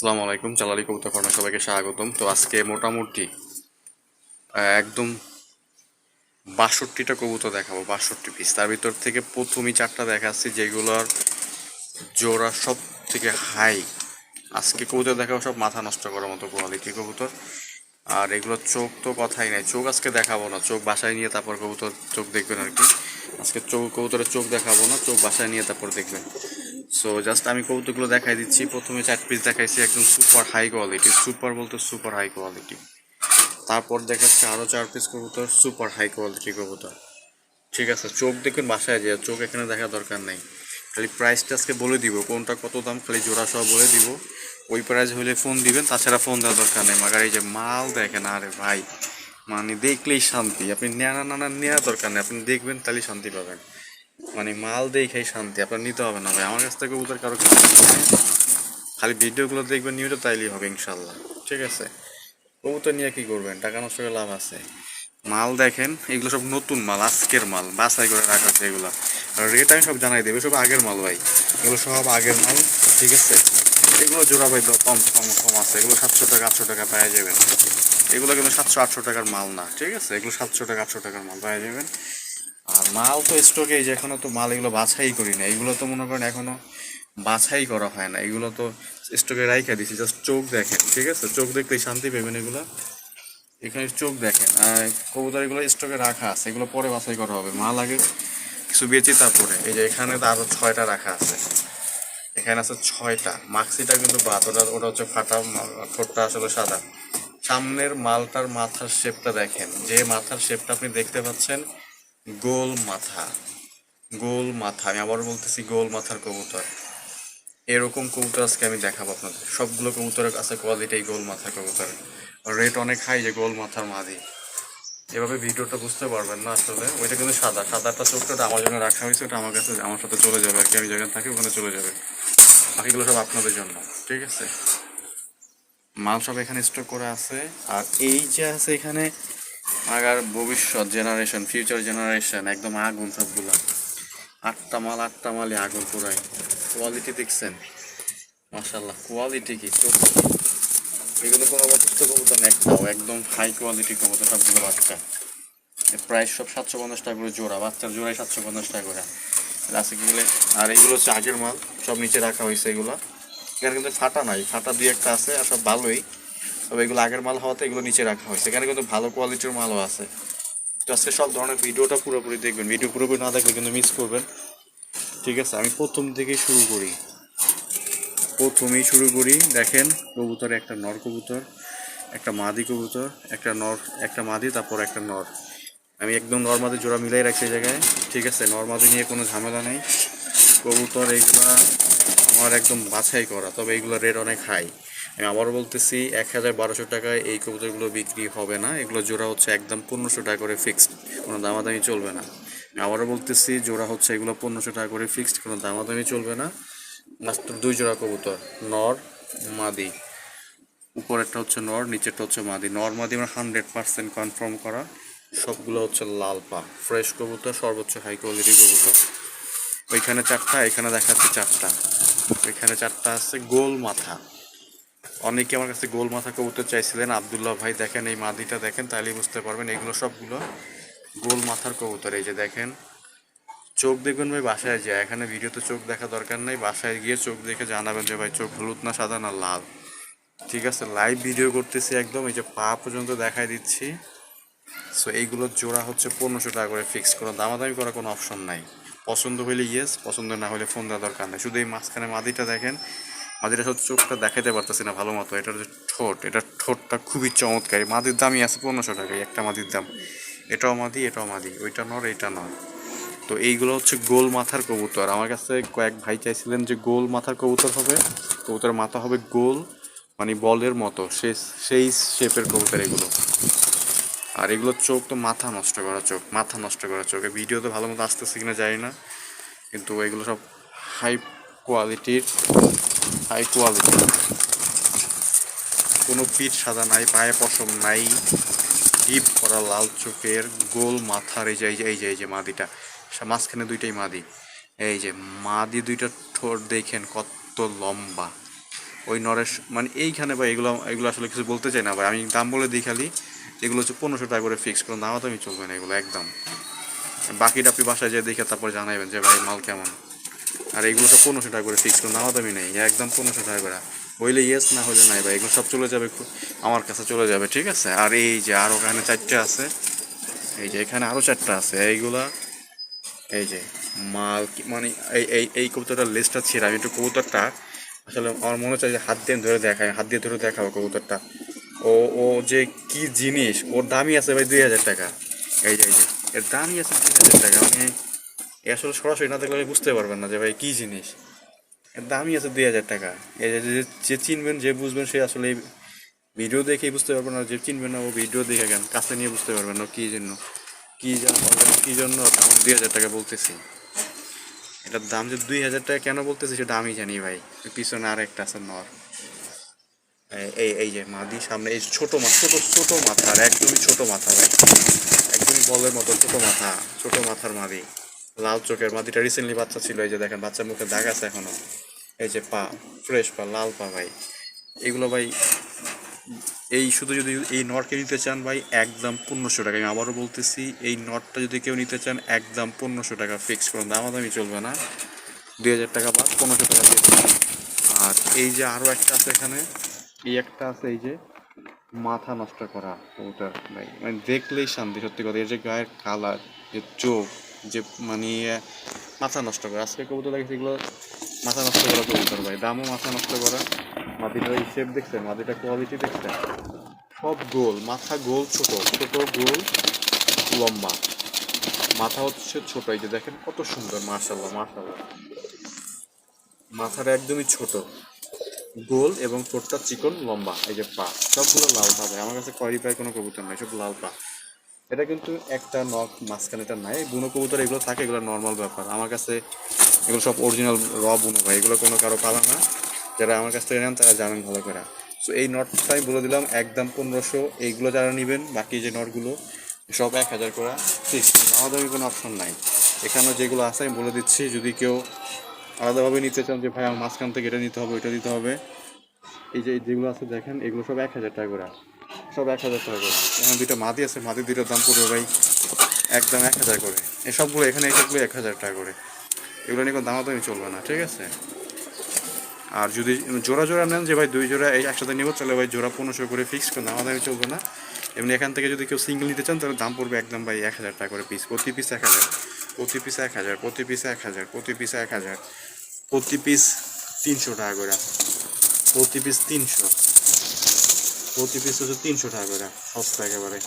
আসসালামু আলাইকুম। জালালি কবুতর ফার্মে সবাইকে স্বাগতম। তো আজকে মোটামুটি একদম 62টা কবুতর দেখাবো, 62 পিস। তার ভিতর থেকে প্রথমই 4টা দেখাচ্ছি যেগুলোর জোড়া সব থেকে হাই। আজকে কবুতর দেখাবো সব মাথা নষ্ট করার মতো কোয়ালিটি কবুতর। আর এগুলো চোখ তো কথাই নাই, চোখ আজকে দেখাবো না, চোখ বাসায় নিয়ে তারপর কবুতর চোখ দেখবেন আর কি। আজকে কবুতরের চোখ দেখাবো না, চোখ বাসায় নিয়ে তারপর দেখবেন। সো জাস্ট আমি কবুতরগুলো দেখাই দিচ্ছি। প্রথমে 4 পিস দেখাইছি একদম সুপার হাই কোয়ালিটি, সুপার বলতে সুপার হাই কোয়ালিটি। তারপর দেখাচ্ছে আরও 4 পিস কবুতর, সুপার হাই কোয়ালিটি কবুতর। ঠিক আছে, চোখ দেখবেন বাসায় যায়, চোখ এখানে দেখা দরকার নেই। খালি প্রাইসটা আজকে বলে দিব, কোনটা কত দাম খালি জোড়া সহ বলে দিব। ওই প্রাইস হলে ফোন দিবেন, তাছাড়া ফোন দেওয়ার দরকার নেই। মাগার এই যে মাল দেখেন, আরে ভাই মানে দেখলেই শান্তি। আপনি নেওয়ার দরকার নেই, আপনি দেখবেন তাহলেই শান্তি পাবেন। মানে মাল দেখেই শান্তি, আপনার নিতে হবে না ভাই। আমার কাছ থেকে কবুতর কারো কিছু নিতে হবে না। খালি ভিডিওগুলো দেখবেন নিউজে, তাইলেই হবে ইনশাল্লাহ। ঠিক আছে, কবুতর নিয়ে কি করবেন, টাকা নষ্ট করে লাভ আছে। মাল দেখেন, এগুলো সব নতুন মাল, আজকের মাল, বাছাই করে রাখা আছে এগুলো। আর রেট আমি সব জানাই দেবে, সব আগের মাল ভাই, এগুলো সব আগের মাল। ঠিক আছে, এগুলো জোড়া ভাই কম কম কম আছে, এগুলো 700 টাকা 800 টাকা পাওয়া যাবেন। এগুলো কিন্তু 700 800 টাকার মাল না, ঠিক আছে, এগুলো 700 টাকা 800 টাকার মাল পাওয়া যাবেন। আর মাল তো স্টকে, এই যে এখনো তো মাল এগুলো বাছাই করি না, এগুলো তো মনে করেন এখনো বাছাই করা হয় না, এগুলো তো স্টকে রাইখা দিছি। জাস্ট চোখ দেখেন, ঠিক আছে, চোখ দেখলেই শান্তি পাবেন এগুলো। এখানে চোখ দেখেন, আর কবুতর এগুলো স্টকে রাখা আছে, এগুলো পরে বাছাই করা হবে। মাল আগে কিছু বেচি তারপরে। এই যে এখানে তো আরো 6টা রাখা আছে, এখানে আছে 6টা। মাক্সিটা কিন্তু বাদ, ওটা ওটা হচ্ছে ফাটা, ঠোঁটটা আসলে সাদা। সামনের মালটার মাথার শেপটা দেখেন, যে মাথার শেপটা আপনি দেখতে পাচ্ছেন, গোল মাথা। গোল মাথা, আমি আবার বলতেছি গোল মাথার কবুতর। এরকম কবুতর আজকে আমি দেখাবো আপনাদের। সবগুলো কবুতরের কাছে কোয়ালিটি গোল মাথার কবুতর, রেট অনেক হাই যে গোল মাথার মাদি। এভাবে ভিডিওটা বুঝতে পারবেন না আসলে। ওইটা কিন্তু সাদা, সাদাটা চোখটা আমার জন্য রাখা হয়েছে, ওটা আমার কাছে আমার সাথে চলে যাবে আর কি, আমি যেখানে থাকি ওখানে চলে যাবে। বাকিগুলো সব আপনাদের জন্য, ঠিক আছে। মাল সব এখানে স্টক করে আছে। আর এই যে আছে এখানে আগার ভবিষ্যৎ জেনারেশন, ফিউচার জেনারেশন, একদম আগুন সবগুলা। 8টা মালই আগুন পুরাই। কোয়ালিটি দেখছেন, মাশাল্লাহ, কোয়ালিটি কি চোখ। এগুলো কোনো অবশিষ্ট কবুতর না একটাও, একদম হাই কোয়ালিটি কবুতর সবগুলো বাচ্চা। প্রাইস সব 750 টাকা করে জোড়া, বাচ্চার জোড়াই 750 টাকা করে আছে গেলে। আর এগুলো হচ্ছে আগের মাল, সব নিচে রাখা হয়েছে এগুলো। এখানে কিন্তু ফাটা নাই, ফাটা দুই একটা আছে, আর সব ভালোই। তবে এগুলো আগের মাল হওয়াতে এগুলো নিচে রাখা হয়েছে। এখানে কিন্তু ভালো কোয়ালিটির মালও আছে। তো আজকে সব ধরনের ভিডিওটা পুরোপুরি দেখবেন, ভিডিও পুরোপুরি না দেখলে কিন্তু মিস করবেন। ঠিক আছে, আমি প্রথম থেকেই শুরু করি। প্রথমেই শুরু করি, দেখেন কবুতর, একটা নর কবুতর, একটা মাদি কবুতর, একটা নর, একটা মাদি, তারপর একটা নর। আমি একদম নর্মাদি জোড়া মিলাই রাখছি এই জায়গায়। ঠিক আছে, নর্মাদি নিয়ে কোনো ঝামেলা নেই। কবুতর এইগুলা আমার একদম বাছাই করা, তবে এইগুলো রেট অনেক হাই। আমি আবারও বলতেছি, 1000 1200 টাকায় এই কবুতরগুলো বিক্রি হবে না। এগুলো জোড়া হচ্ছে একদম 1500 টাকা করে ফিক্সড, কোনো দামাদামি চলবে না। আমি আবারও বলতেছি, জোড়া হচ্ছে এগুলো 1500 টাকা করে ফিক্সড, কোনো দামাদামি চলবে না। মাত্র 2 জোড়া কবুতর, নর মাদি। উপরেরটা হচ্ছে নর, নিচেরটা হচ্ছে মাদি। নর মাদি আমরা 100% কনফার্ম করা। সবগুলো হচ্ছে লাল পা, ফ্রেশ কবুতর, সর্বোচ্চ হাই কোয়ালিটি কবুতর। ওইখানে 4টা, এখানে দেখাচ্ছে 4টা। ওইখানে 4টা আছে গোল মাথা। অনেকে আমার কাছে গোল মাথা কবুতর চাইছিলেন, আবদুল্লাহ ভাই দেখেন এই মাদিটা দেখেন, তাহলেই বুঝতে পারবেন এগুলো সবগুলো গোল মাথার কবুতর। এই যে দেখেন, চোখ দেখবেন ভাই বাসায় যায়, এখানে ভিডিওতে চোখ দেখা দরকার নাই, বাসায় গিয়ে চোখ দেখে জানাবেন যে ভাই চোখ হলুদ না সাদা না লাল। ঠিক আছে, লাইভ ভিডিও করতেছি একদম, এই যে পা পর্যন্ত দেখাই দিচ্ছি। সো এইগুলোর জোড়া হচ্ছে 1500 টাকা করে ফিক্স, কোনো দামাদামি করার কোনো অপশন নাই। পছন্দ হলে ইয়েস, পছন্দ না হলে ফোন দেওয়ার দরকার নেই। শুধু এই মাঝখানে মাদিটা দেখেন, মাদিটা হচ্ছে চোখটা দেখাতে পারতেছি না ভালো মতো। এটার যে ঠোঁট, এটার ঠোঁটটা খুবই চমৎকারী। মাদির দামই আছে 1500 টাকায়, একটা মাদির দাম। এটাও মাদি, এটাও মাদি, ওইটা নর, এইটা নর। তো এইগুলো হচ্ছে গোল মাথার কবুতর। আমার কাছে কয়েক ভাই চাইছিলেন যে গোল মাথার কবুতর হবে, কবুতরের মাথা হবে গোল, মানে বলের মতো, সেই শেপের কবুতর এগুলো। আর এগুলোর চোখ তো মাথা নষ্ট করা চোখ, মাথা নষ্ট করা চোখ। ভিডিও তো ভালো মতো আসতেছে কিনা জানি না, কিন্তু এগুলো সব হাই কোয়ালিটির, হাই কোয়ালিটি। কোনো পিঠ সাদা নাই, পায়ে পশম নাই, ডিপ করা লাল চোখের, গোল মাথার। এই যে এই যে এই যে এই যে মাদিটা, মাঝখানে দুইটাই মাদি। এই যে মাদি দুইটা ঠোঁট দেখেন কত লম্বা, ওই নরেশ মানে এইখানে ভাই এগুলো এগুলো আসলে কিছু বলতে চাই না ভাই, আমি দাম বলে দিই খালি। এগুলো হচ্ছে 1500 টাকা করে ফিক্স করে, নাও দামই চলবে না এগুলো একদম। বাকিটা আপনি বাসায় যেয়ে দেখে তারপর জানাবেন যে ভাই মাল কেমন। আর এগুলো সব 1500 টাকা করে ফিক্স করে, নাও দামই নেই একদম 1500 টাকা করে। হইলে ইয়েস, না হলে নাই ভাই, এগুলো সব চলে যাবে আমার কাছে চলে যাবে, ঠিক আছে। আর এই যে আর ওখানে 4টে আছে, এই যে এখানে আরও 4টা আছে এইগুলা। এই যে মাল মানে এই কবুতরটার লেজটা ছিঁড়া, আমি একটু কবুতরটা আসলে আমার মনে হচ্ছে যে হাত দিয়ে ধরে দেখায়, হাত দিয়ে ধরে দেখাবো কবুতরটা। ও ও যে কি জিনিস, ওর দামই আছে ভাই 2000 টাকা। এই যে এর দামই আছে 2000 টাকা, মানে এ আসলে সরাসরি না দেখলে আপনি বুঝতে পারবেন না যে ভাই কি জিনিস। এর দামই আছে 2000 টাকা। এই যে চিনবেন যে বুঝবেন সে আসলে ভিডিও দেখেই বুঝতে পারবেন না, যে চিনবেন না ও ভিডিও দেখে কেন কাছে নিয়ে বুঝতে পারবেন না কি জন্য, কি জন্য তেমন 2000 টাকা বলতেছি। এটার দাম যে 2000 টাকা কেন বলতেছি সেটা আমি জানি ভাই। পিছনে আর একটা আছে নর। এই যে মাদি সামনে, এই ছোট ছোট ছোট মাথা, আর একদমই ছোট মাথা ভাই, একদমই বলের মতো ছোট মাথা, ছোট মাথার মাদি, লাল চোখের মাদিটা রিসেন্টলি বাচ্চা ছিল, এই যে দেখেন বাচ্চার মুখে দাগ আছে এখনো। এই যে পা, ফ্রেশ পা, লাল পা ভাই। এগুলো ভাই এই শুধু যদি এই নটকে নিতে চান ভাই একদম 1500 টাকা, আমি আবারও বলতেছি এই নটটা যদি কেউ নিতে চান একদম 1500 টাকা ফিক্স করুন, দামাদামি চলবে না। 2000 টাকা বাদ 1500 টাকা দিয়ে দিন। আর এই যে আরও একটা আছে এখানে, এই একটা আছে, এই যে মাথা নষ্ট করা ওটা ভাই, মানে দেখলেই শান্তি, সত্যি কথা। এর যে গায়ের কালার, যে চোখ, যে মানে মাথা নষ্ট করা, আজকে কবুতর দেখেছি এগুলো মাথা নষ্ট করা কবুতর ভাই, দামও মাথা নষ্ট করা। মাটিটার এই শেপ দেখছেন, মাটিটার কোয়ালিটি দেখছেন, সব গোল, মাথা গোল, ছোট ছোট গোল, লম্বা, মাথা হচ্ছে ছোট। এই যে দেখেন কত সুন্দর, মাশাল্লাহ মাশাল্লাহ। মাথাটা একদমই ছোট, গোল এবং ঠোঁটটা চিকন, লম্বা। এই যে পা, সবগুলো লাল পা ভাই, আমার কাছে খয়েরি পায়ের কোনো কবুতর নাই, সব লাল পা। এটা কিন্তু একটা নখ মাঝখানেটা নাই, বুনো কবুতর এগুলো থাকে, এগুলো নর্মাল ব্যাপার। আমার কাছে এগুলো সব অরিজিনাল বুনো ভাই, এগুলো কোনো কারো পালা না। যারা আমার কাছ থেকে নেন তারা জানেন ভালো করে। সো এই নটটা আমি বলে দিলাম একদম 1500। এইগুলো যারা নেবেন বাকি যে নটগুলো সব 1000 করে ফিক্স, আমাদের কোনো অপশন নাই। এখানে যেগুলো আছে আমি বলে দিচ্ছি, যদি কেউ আলাদাভাবে নিতে চান যে ভাই আমার মাঝখান থেকে এটা নিতে হবে ওইটা দিতে হবে, এই যে যেগুলো আছে দেখেন এগুলো সব 1000 টাকা করে, সব 1000 টাকা করে। এখানে দুইটা মাদি আছে, মাদি দুইটার দাম পড়বে ভাই একদম 1000 করে। এসবগুলো এখানে এসবগুলো 1000 টাকা করে, এগুলো নিয়ে কোনো দামাদামি চলবে না, ঠিক আছে। আর যদি জোড়া জোড়া নেন যে ভাই 2 জোড়া এই একসাথে নেবো, তাহলে ভাই জোড়া 1500 করে ফিক্স করে, দামাদামি চলবে না। এমনি এখান থেকে যদি কেউ সিঙ্গেল নিতে চান তাহলে দাম পড়বে একদম ভাই 1000 টাকা করে পিস, প্রতি পিস 1000, প্রতি পিস 1000, প্রতি পিস 1000, প্রতি পিস 1000, প্রতি পিস 300 টাকা করে, প্রতি পিস 300, প্রতি পিস হচ্ছে 300 টাকা করে, সস্তা একেবারে।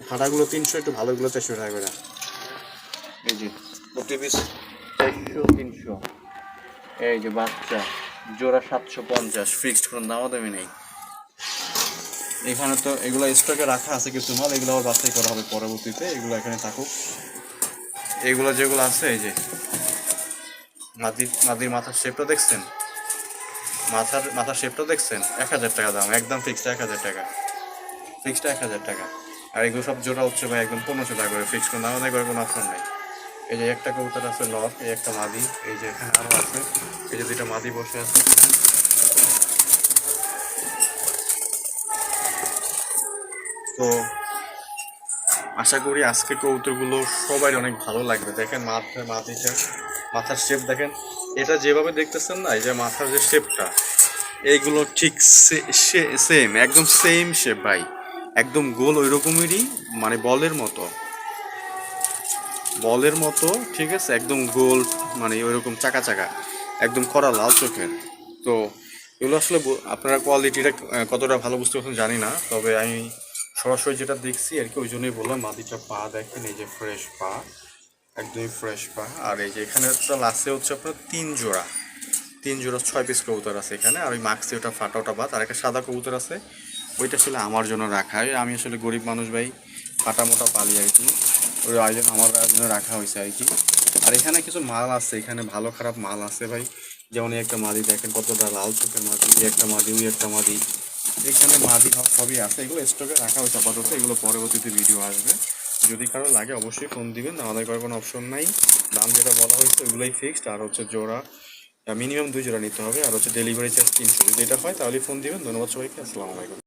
ফাটাগুলো 300, একটু ভালোগুলো 400 টাকা করে। এই যে প্রতি পিস 400, 300। এই যে বাচ্চা জোড়া 750 ফিক্সড, কোনো দামাদামি নেই। এখানে তো এগুলো স্টকে রাখা আছে কিছু মাল, এগুলো আবার বাছাই করা হবে পরবর্তীতে, এগুলো এখানে থাকুক। এগুলো যেগুলো আছে, এই যে মাদির মাথার শেপটা দেখছেন, মাথার শেপটা দেখছেন, 1000 টাকা দাম একদম ফিক্সড, 1000 টাকা ফিক্সড, 1000 টাকা। আর এগুলো সব জোড়া হচ্ছে ভাই একদম 1500 টাকা করে ফিক্সড, কোনো দামাদামি করার কোনো অপশন নেই। এই যে একটা কবুতর আছে লক, এই একটা মাদি, এই যে এখানে আরও আছে, এই যে দুইটা মাদি বসে আছে। তো আশা করি আজকে কবুতরগুলো সবাই অনেক ভালো লাগবে। দেখেন মাথার শেপ দেখেন, এটা যেভাবে দেখতেছেন না, এই যে মাথার যে শেপটা, এইগুলো ঠিক সেম, একদম সেম শেপ ভাই, একদম গোল ওই রকমেরই, মানে বলের মতো, ঠিক আছে, একদম গোল, মানে ওইরকম চাকা চাকা, একদম কড়া লাল চোখের। তো এগুলো আসলে আপনারা কোয়ালিটিটা কতটা ভালো বুঝতে পারছেন জানি না, তবে আমি সরাসরি যেটা দেখছি আর কি, ওই জন্যই বললাম। মাদিটা পা দেখেন, এই যে ফ্রেশ পা, একদমই ফ্রেশ পা। আর এই যে এখানে টোটাল আছে হচ্ছে আপনার 3 জোড়া, 3 জোড়া 6 পিস কবুতর আছে এখানে। আর ওই মাক্সি ওটা ফাটা ওটা বাদ, আর একটা সাদা কবুতর আছে, ওইটা আসলে আমার জন্য রাখা হয়। আমি আসলে গরিব মানুষ ভাই, ফাটা মোটা পালি আর কি, ওই আয়োজন আমার জন্য রাখা হয়েছে আর কি। আর এখানে কিছু মাল আছে, এখানে ভালো খারাপ মাল আছে ভাই। যেমন এই একটা মাদি দেখেন কতটা লাল চোখের মাদি, এই একটা মাদি, ওই একটা মাদি, এখানে মাদি হওয়া সবই আছে। এগুলো স্টকে রাখা হয়েছে আপাতত, এগুলো পরবর্তীতে ভিডিও আসবে। যদি কারো লাগে অবশ্যই ফোন দিবেন, আমাদের করার কোনো অপশন নাই। দাম যেটা বলা হয়েছে ওগুলোই ফিক্সড। আর হচ্ছে জোড়া মিনিমাম 2 জোড়া নিতে হবে, আর হচ্ছে ডেলিভারি চার্জ 300। যদি এটা হয় তাহলে ফোন দিবেন। ধন্যবাদ সবাইকে, আসসালামু আলাইকুম।